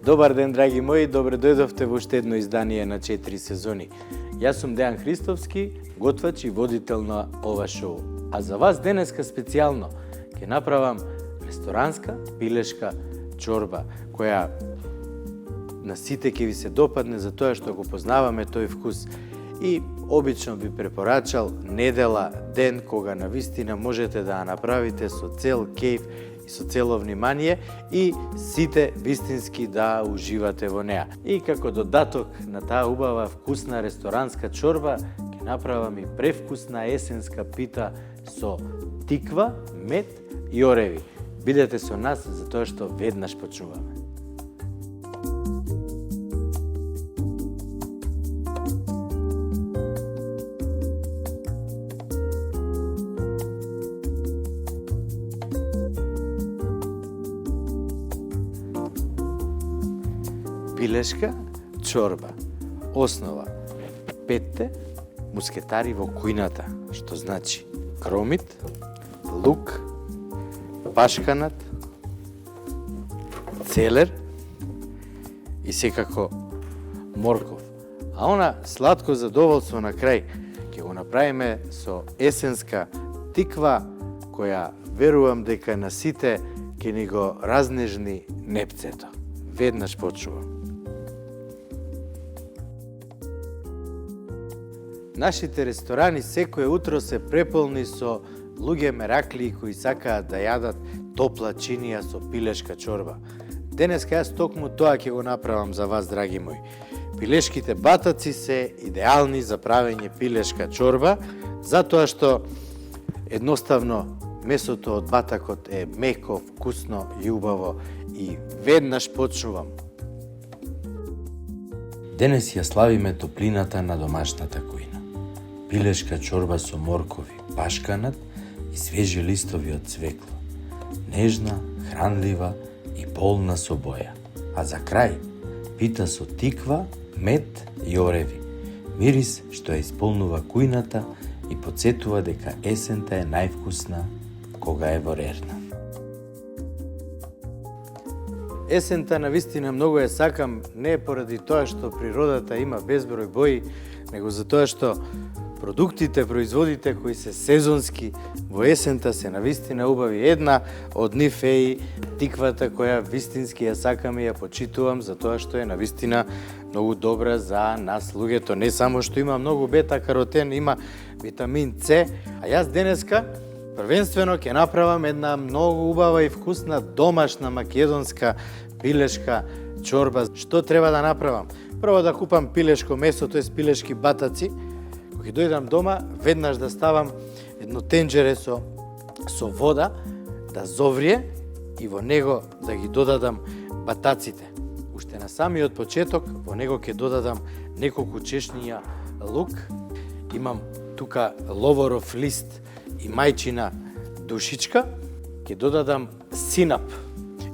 Добар ден, драги мои, добре дојдовте во уште едно издание на 4 сезони. Јас сум Дејан Христовски, готвач и водител на ова шоу. А за вас денеска специјално ќе направам ресторанска пилешка чорба, која на сите ќе ви се допадне за тоа што го познаваме тој вкус. И обично би препорачал недела, ден, кога навистина можете да ја направите со цел кејф и со цело внимание и сите вистински да уживате во неа. И како додаток на таа убава вкусна ресторанска чорба, ќе направам и превкусна есенска пита со тиква, мед и ореви. Бидете со нас за тоа што веднаш почнуваме. Пилешка чорба. Основа: петте мускетари во кујната, што значи кромит, лук, пашканат, целер и секако морков. А она сладко задоволство на крај ќе го направиме со есенска тиква, која верувам дека на сите ќе ни го разнежни непцето. Веднаш почувам. Нашите ресторани секое утро се преполни со луѓе мераклии кои сакаат да јадат топла чинија со пилешка чорба. Денеска јас токму тоа ќе го направам за вас, драги мои. Пилешките батаци се идеални за правење пилешка чорба, затоа што едноставно месото од батакот е меко, вкусно и убаво и веднаш почнувам. Денес ја славиме топлината на домашната кујна. Пилешка чорба со моркови, пашканат и свежи листови од цвекло. Нежна, хранлива и полна со боја. А за крај, пита со тиква, мед и ореви. Мирис што ја исполнува кујната и потсетува дека есента е највкусна кога е во рерна. Есента навистина многу ја сакам, не поради тоа што природата има безброј бои, него за тоа што продуктите, производите кои се сезонски во есента се навистина убави. Една од нив е и тиквата која вистински ја сакам и ја почитувам за тоа што е навистина многу добра за нас луѓето. Не само што има многу бета-каротен, има витамин С, а јас денеска првенствено ќе направам една многу убава и вкусна домашна македонска пилешка чорба. Што треба да направам? Прво да купам пилешко месо, тоест пилешки батаци. Кога дојдам дома, веднаш да ставам едно тенџере со вода, да зоврие и во него да ги додадам батаците. Уште на самиот почеток во него ќе додадам неколку чешњиња лук. Имам тука ловоров лист и мајчина душичка. Ќе додадам синап.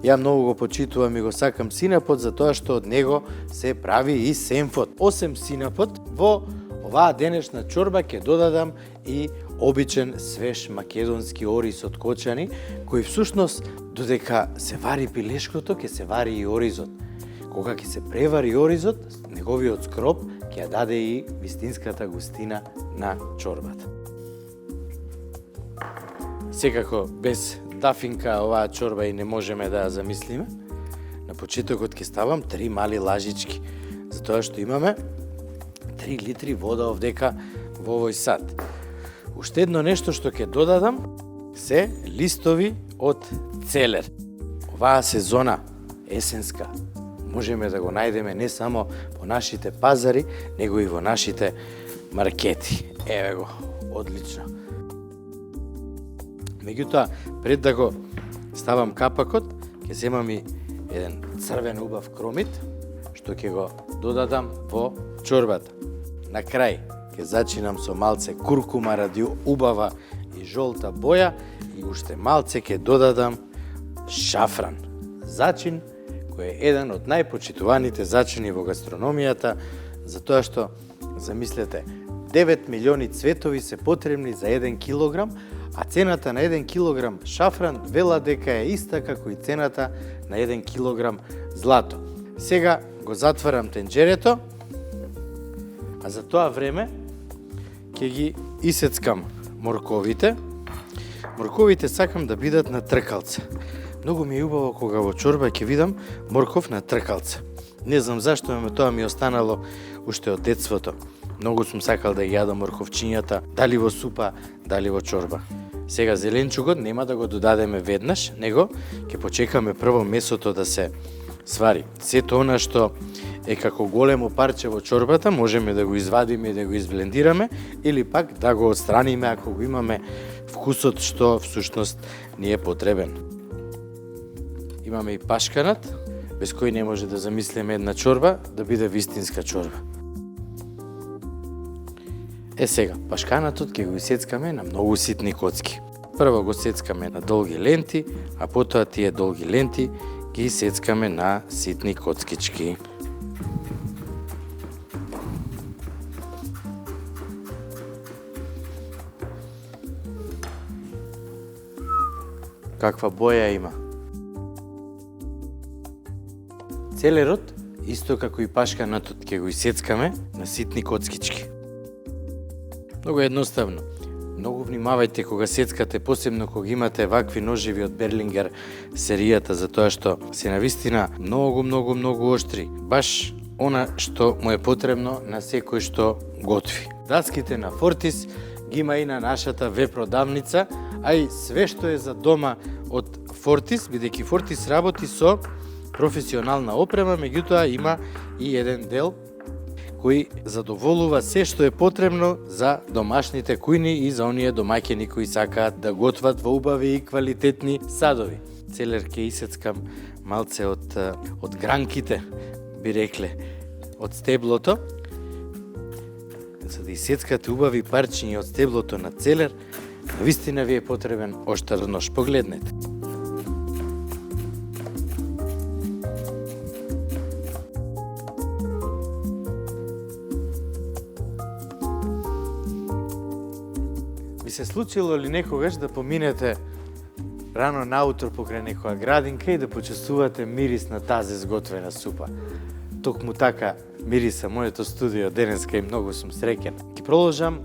Ја многу го почитувам и го сакам синапот, затоа што од него се прави и сенфот. Осем синапот, во оваа денешна чорба ќе додадам и обичен свеж македонски ориз од кочани, кој всушност додека се вари пилешкото, ќе се вари и оризот. Кога ќе се превари оризот, неговиот скроп ќе ја даде и вистинската густина на чорбата. Секако без дафинка оваа чорба и не можеме да ја замислиме. На почетокот ќе ставам 3 мали лажички, затоа што имаме 3 литри вода овдека во овој сад. Уште едно нешто што ќе додадам се листови од целер. Оваа сезона есенска можеме да го најдеме не само во нашите пазари, него и во нашите маркети. Еве го, одлично. Меѓутоа, пред да го ставам капакот, ќе земам и еден црвен убав кромит, што ќе го додадам во чорбата. На крај ќе зачинам со малце куркума ради убава и жолта боја и уште малце ќе додадам шафран. Зачин кој е еден од најпочитуваните зачини во гастрономијата, затоа што, замислете, 9 милиони цветови се потребни за 1 килограм, а цената на 1 килограм шафран вела дека е иста како и цената на 1 килограм злато. Сега го затварам тенџерето, а за тоа време ќе ги исецкам морковите. Морковите сакам да бидат на тркалце. Многу ми е убаво кога во чорба ќе видам морков на тркалце. Не знам зашто, тоа ми останало уште од детството. Многу сум сакал да јадам морковчињата, дали во супа, дали во чорба. Сега зеленчугот нема да го додадеме веднаш, него ќе почекаме прво месото да се свари. Сето она што е како големо парче во чорбата, можеме да го извадиме и да го изблендираме, или пак да го отстраниме ако го имаме вкусот што всушност ни е потребен. Имаме и пашканат, без кој не може да замислиме една чорба да биде вистинска чорба. Сега, пашканатот ќе го исецкаме на многу ситни коцки. Прво го сецкаме на долги ленти, а потоа тие долги ленти ги исецкаме на ситни коцкички. Каква боја има. Целерот, исто како и пашканатот, ќе го исецкаме на ситни коцкички. Многу едноставно. Многу внимавајте кога сецкате, посебно кога имате вакви ножеви од Берлингер серијата, затоа што се навистина многу оштри. Баш она што му е потребно на секој што готви. Дацките на Фортис ги има и на нашата веб-продавница, а и све што е за дома од Фортис, бидејќи Фортис работи со професионална опрема, меѓутоа има и еден дел кој задоволува се што е потребно за домашните кујни и за оние домаќини кои сакаат да готват во убави и квалитетни садови. Целер ќе исецкам малце од гранките, би рекле, од стеблото. За да исецкате убави парчиња од стеблото на целер, навистина ви е потребен оштар нож. Погледнете. Се случило ли некогаш да поминете рано наутро покрај некоја градинка и да почувствувате мирис на тази зготвена супа? Токму така мириса моето студио денеска и многу сум среќен. Ќе продолжам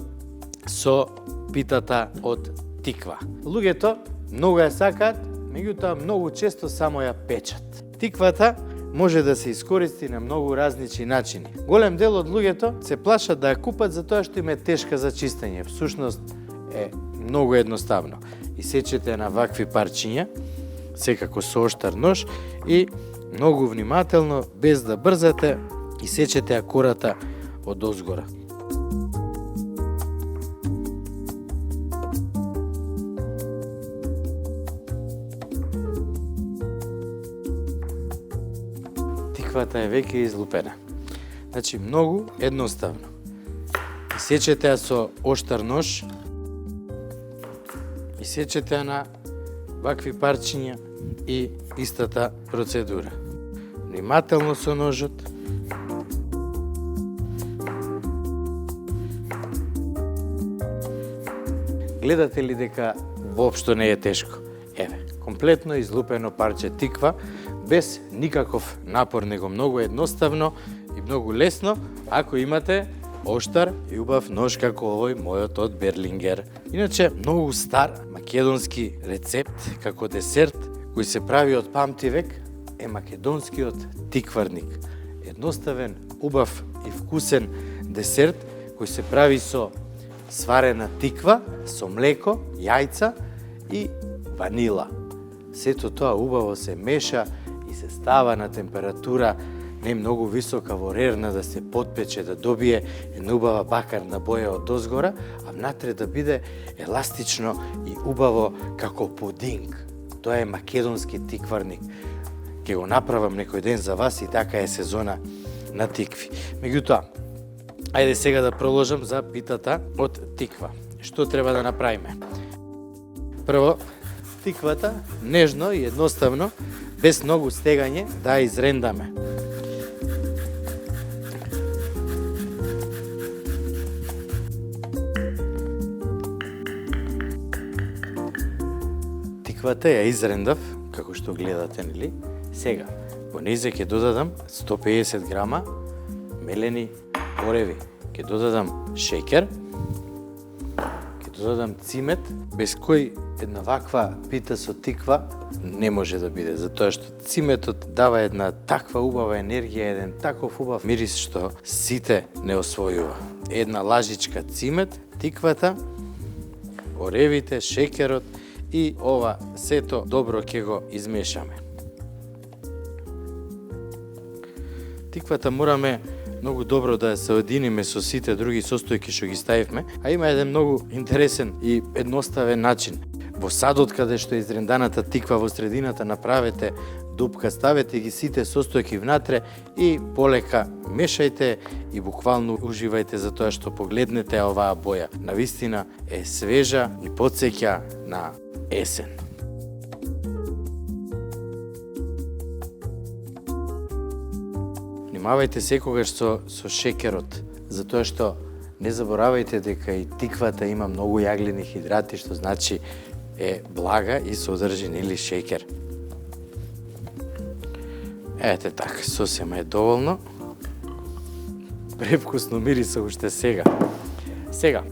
со питата од тиква. Луѓето многу ја сакаат, меѓутоа многу често само ја печат. Тиквата може да се искористи на многу различни начини. Голем дел од луѓето се плашат да ја купат затоа што им е тешка за чистење. Всушност е многу едноставно. Исечете на вакви парчиња, секако со оштар нож и многу внимателно, без да брзате, исечете ја кората од озгора. Тиквата е веќе излупена. Значи, многу едноставно. Исечете ја со оштар нож, исечете ја на вакви парчиња и истата процедура. Внимателно со ножот. Гледате ли дека воопшто не е тешко? Еве, комплетно излупено парче тиква, без никаков напор, него многу едноставно и многу лесно, ако имате оштар и убав нож како овој мојот од Берлингер. Иначе, многу стар македонски рецепт како десерт кој се прави од памтивек е македонскиот тикварник. Едноставен, убав и вкусен десерт кој се прави со сварена тиква, со млеко, јајца и ванила. Сето тоа убаво се меша и се става на температура не многу висока во рерна да се потпече, да добие една убава бакарна боја од озгора, а внатре да биде еластично и убаво како пудинг. Тоа е македонски тикварник. Ке го направам некој ден за вас и така е сезона на тикви. Меѓутоа, ајде сега да продолжам за питата од тиква. Што треба да направиме? Прво, тиквата нежно и едноставно, без многу стегање, да изрендаме. Тиквата ја изрендав, како што гледате, нели? Сега, Во нејзе ќе додадам 150 грама мелени ореви. Ќе додадам шеќер, ќе додадам цимет, без кој една ваква пита со тиква не може да биде, затоа штоциметот дава една таква убава енергија, еден таков убав мирис што сите не освојува. Една лажичка цимет, тиквата, оревите, шеќерот и ова сето добро ќе го измешаме. Тиквата мораме многу добро да ја соединиме со сите други состојки што ги ставивме, а има еден многу интересен и едноставен начин. Во садот каде што е изренданата тиква во средината направете дупка, ставете ги сите состојки внатре и полека мешајте и буквално уживајте за тоа што погледнете оваа боја. Навистина е свежа и потсеќа на есен. Внимавајте секогаш со шеќерот, затоа што не заборавајте дека и тиквата има многу јаглени хидрати, што значи е блага и содржи нели шеќер. Ете така, сосема е доволно. Превкусно мириса уште сега. Сега,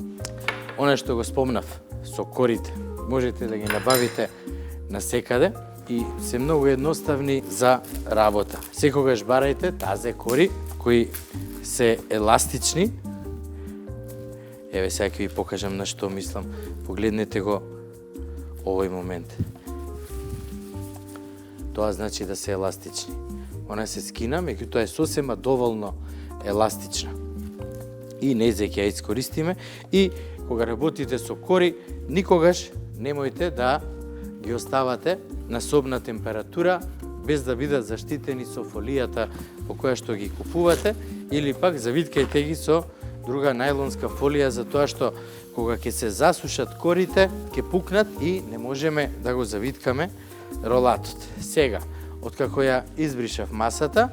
она што го спомнав со корите, можете да ги набавите насекаде и се многу едноставни за работа. Секогаш барајте тазе кори кои се еластични. Еве сега ќе ви покажам на што мислам. Погледнете го овој момент. Тоа значи да се еластични. Она се скина, меѓутоа е сосема доволно еластична. И нејзе ќе ја искористиме и кога работите со кори, никогаш немојте да ги оставате на собна температура без да бидат заштитени со фолијата по која што ги купувате или пак завиткајте ги со друга најлонска фолија за тоа што кога ќе се засушат корите, ќе пукнат и не можеме да го завиткаме ролатот. Сега, откако ја избришав масата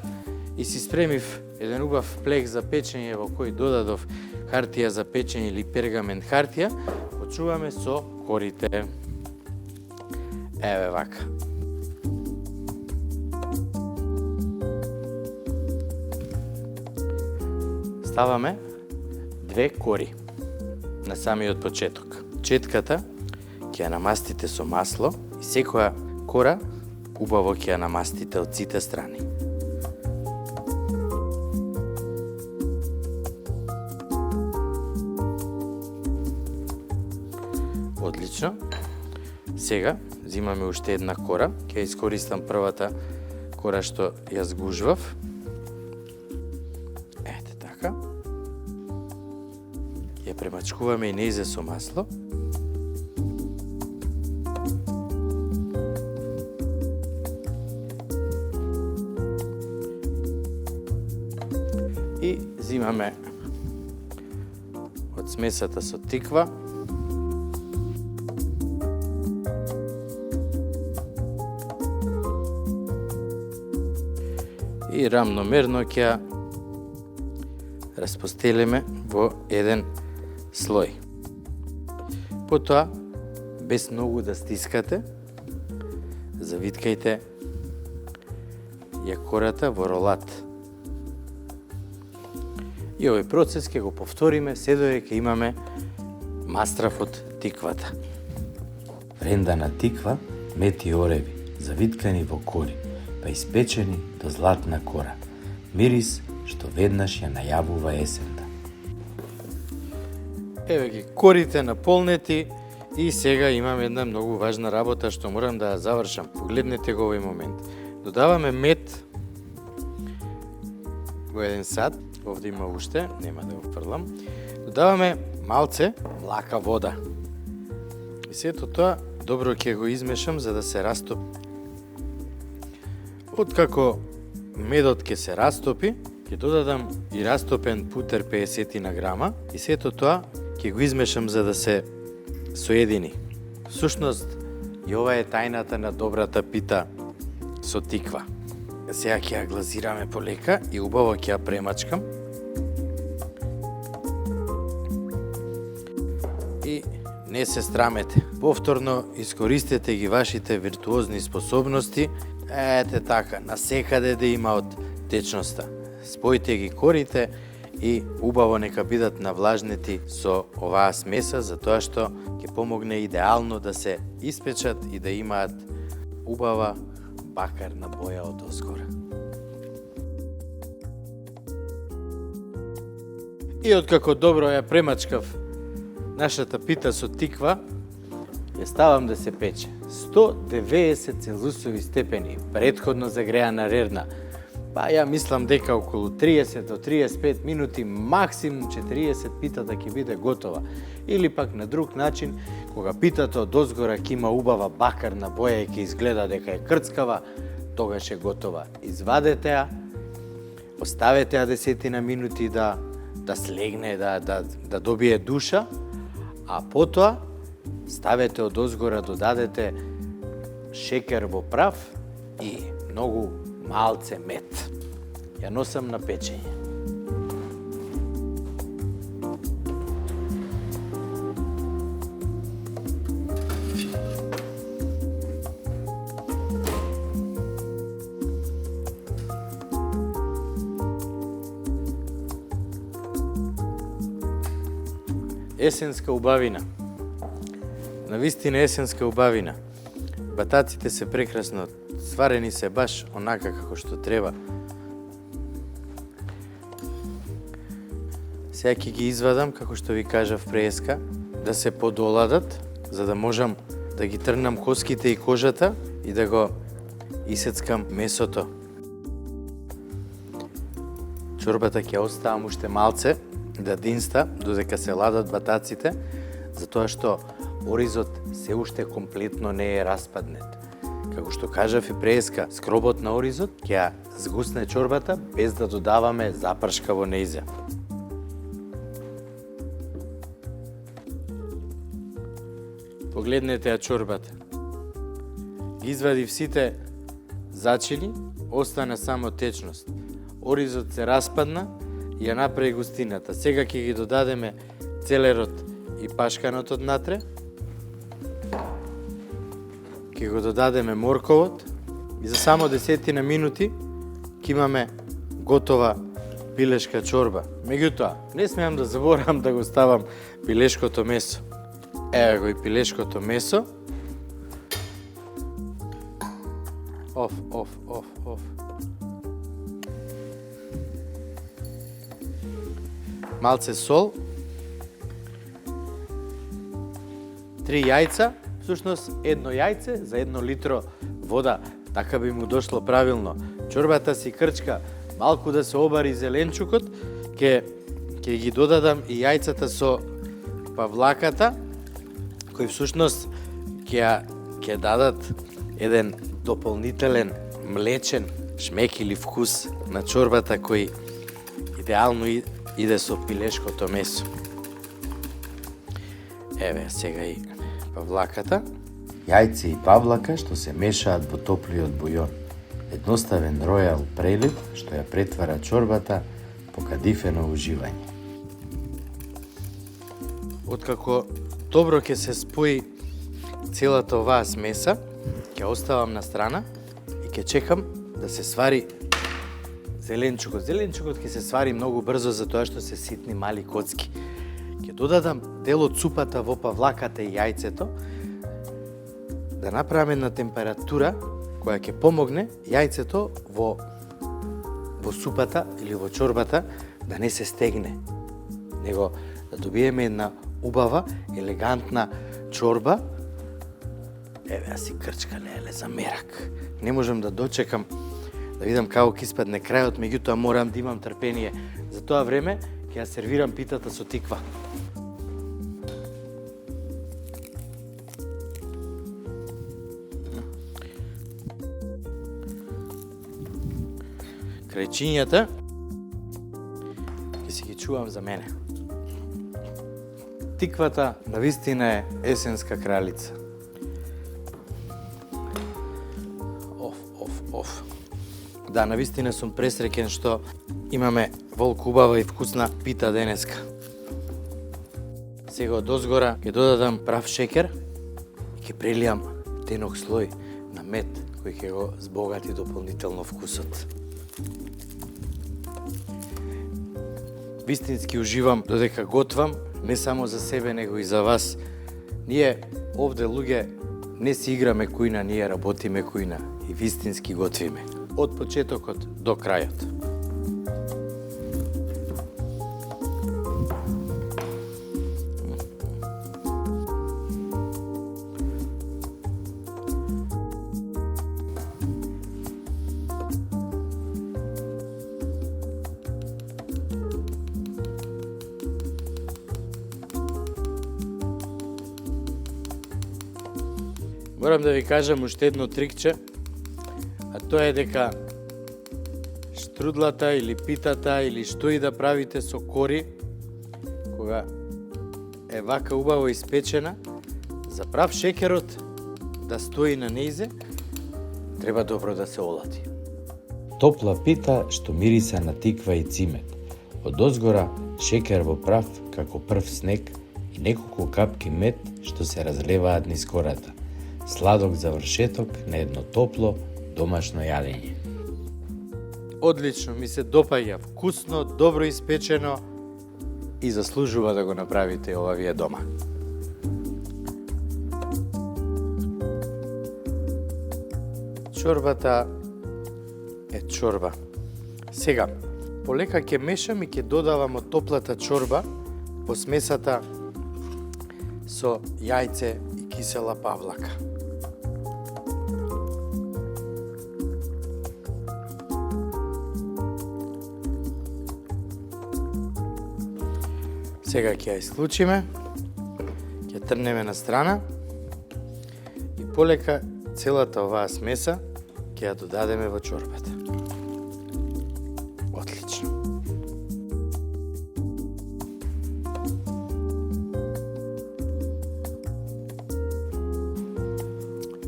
и си спремив еден убав плек за печење во кој додадов хартија за печење или пергамент хартија, почуваме со корите. Еве вака. Ставаме 2 кори на самиот почеток. Четката ќе ја намастите со масло и секоја кора убаво ќе ја намастите од сите страни. Одлично. Сега земаме уште една кора. Ќе искористам првата кора што ја згужвав. Ете така. Ја премачкуваме и нејзе со масло. И земаме од смесата со тиква. И рамномерно ќе распостелиме во еден слој. Потоа, без многу да стискате, завиткајте ја кората во ролат. И овој процес ќе го повториме се додека имаме мастрав од тиквата. Врендана тиква, мети ореви, завиткани во кори, па испечени до златна кора. Мирис што веднаш ја најавува есента. Еве ги корите наполнети и сега имам една многу важна работа што морам да ја завршам. Погледнете го овој момент. Додаваме мед во еден сад. Овде има уште, нема да го фрлам. Додаваме малце млака вода. И сето тоа добро ќе го измешам за да се растопи. Откако медот ќе се растопи, ќе додадам и растопен путер 50 на грама и сето тоа ќе го измешам за да се соедини. Всушност, и ова е тајната на добрата пита со тиква. Сега ќе ја глазираме полека и убаво ќе ја премачкам. И не се страмете. Повторно искористете ги вашите виртуозни способности Ете така, насекаде да има од течноста. Спојте ги корите и убаво нека бидат навлажнети со оваа смеса, затоа што ќе помогне идеално да се испечат и да имаат убава бакарна боја од озгора. И откако добро ја премачкав нашата пита со тиква, ја ставам да се пече. 190 целзиусови степени, претходно загреана рерна. Па ја мислам дека околу 30 до 35 минути, максимум 40 питата ќе биде готова. Или пак на друг начин, кога питата од озгора ќе има убава бакарна боја и ќе изгледа дека е крцкава, тогаш е готова. Извадете ја, оставете ја 10 минути да слегне, да добие душа, а потоа ставете од озгора, додадете шекер во прав и многу малце мед. Ја носам на печење. Есенска убавина. Навистина есенска убавина. Батаците се прекрасно сварени, се баш онака како што треба. Сега ќе ги извадам, како што ви кажав преска, да се подоладат, за да можам да ги трнам коските и кожата и да го исецкам месото. Чорбата ќе оставам уште малце да динста, додека се ладат батаците, затоа што оризот се уште комплетно не е распаднет. Како што кажав и преска, скробот на оризот ќе ја згусне чорбата без да додаваме запршка во нејза. Погледнете ја чорбата. Извадив сите зачини, остана само течност. Оризот се распадна и ја направи густината. Сега ќе ги додадеме целерот и пашканот однатре. Ќе го додадеме морковот и за само 10 минути ќе имаме готова пилешка чорба. Меѓутоа, не смеам да заборавам да го ставам пилешкото месо. Еве го и пилешкото месо. Оф. Малце сол. 3 јајца. Всушност, едно јајце за 1 литро вода, така би му дошло правилно. Чорбата си крчка, малку да се обари зеленчукот, ќе ги додадам и јајцата со павлаката, кои всушност ќе дадат еден дополнителен млечен шмек или вкус на чорбата кој идеално иде со пилешкото месо. Еве сега и павлаката. Јајце и павлака што се мешаат во топлиот бујон. Едноставен ројал прелив што ја претвара чорбата по кадифено уживање. Откако добро ќе се спои целата оваа смеса, ќе оставам на страна и ќе чекам да се свари зеленчукот. Зеленчукот ќе се свари многу брзо затоа што се ситни мали коцки. Ќе додадам дел од супата во павлаката и јајцето, да направам една температура која ќе помогне јајцето во супата или во чорбата да не се стегне, него да добиеме една убава, елегантна чорба. Еве, ја си крчка, леле, за мерак. Не можам да дочекам да видам како ќе испадне крајот, меѓутоа морам да имам трпение. За тоа време ќе ја сервирам питата со тиква. Крајчињата ќе си ги чувам за мене. Тиквата навистина е есенска кралица. Оф. Да, навистина сум пресреќен што имаме волку убава и вкусна пита денеска. Сега од озгора ќе додадам прав шекер и ќе прелијам тенок слој на мед кој ќе го збогати дополнително вкусот. Вистински уживам додека готвам, не само за себе, него и за вас. Ние овде луѓе не си играме кујна, ние работиме кујна и вистински готвиме. Од почетокот до крајот. Морам да ви кажам уште едно трикче, а тоа е дека штрудлата или питата или што и да правите со кори, кога е вака убаво испечена, за прав шекерот да стои на нејзе, треба добро да се олади. Топла пита што мириса на тиква и цимет. Од озгора шекер во прав како прв снег и неколку капки мед што се разлеваат низ кората. Сладок завршеток на едно топло домашно јадење. Одлично, ми се допаѓа, вкусно, добро испечено и заслужува да го направите ова вие дома. Чорбата е чорба. Сега, полека ќе мешам и ќе додавам од топлата чорба по смесата со јајце и кисела павлака. Сега ќе ја исклучиме, ќе трнеме на страна и полека целата оваа смеса ќе ја додадеме во чорбата. Отлично.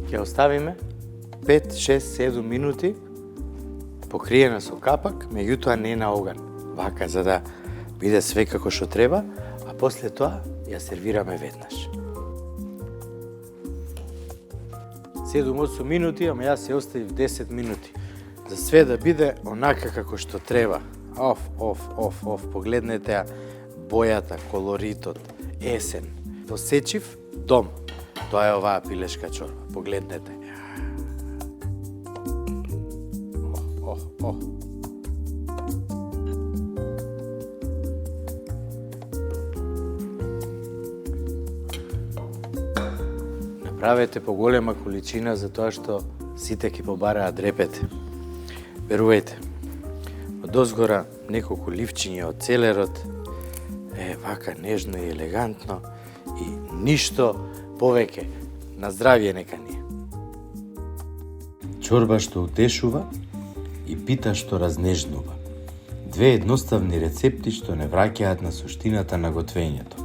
Ќе оставиме 5, 6, 7 минути покриена со капак, меѓутоа не на оган. Вака за да биде све како што треба, а после тоа ја сервираме веднаш. 7-8 минути, ама јас се оставив 10 минути. За све да биде онака како што треба. Погледнете ја бојата, колоритот, есен. Посечив дом. Тоа е оваа пилешка чорба. Погледнете. Правете поголема количина за тоа што сите ќе побараат дрепете. Верувајте, од озгора неколку ливчиња од целерот е вака нежно и елегантно и ништо повеќе. На здравје нека ни е. Чорба што утешува и пита што разнежнува. Две едноставни рецепти што не враќаат на суштината на готвењето.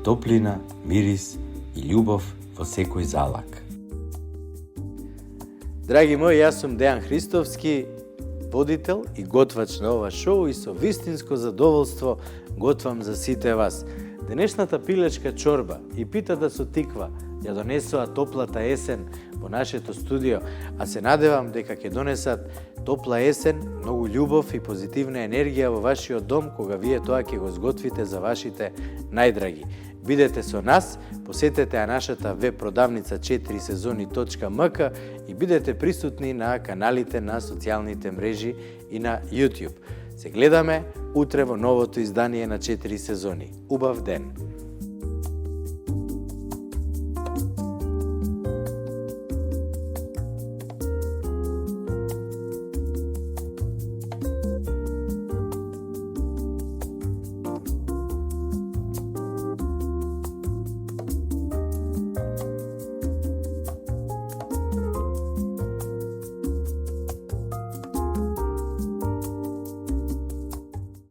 Топлина, мирис и љубов во секој залак. Драги мои, јас сум Дејан Христовски, водител и готвач на ова шоу и со вистинско задоволство готвам за сите вас. Денешната пилешка чорба и питата со тиква ја донесоа топлата есен во нашето студио, а се надевам дека ќе донесат топла есен, многу љубов и позитивна енергија во вашиот дом кога вие тоа ќе го зготвите за вашите најдраги. Бидете со нас, посетете ја нашата веб продавница 4сезони.mk и бидете присутни на каналите на социјалните мрежи и на YouTube. Се гледаме утре во новото издание на 4 сезони. Убав ден!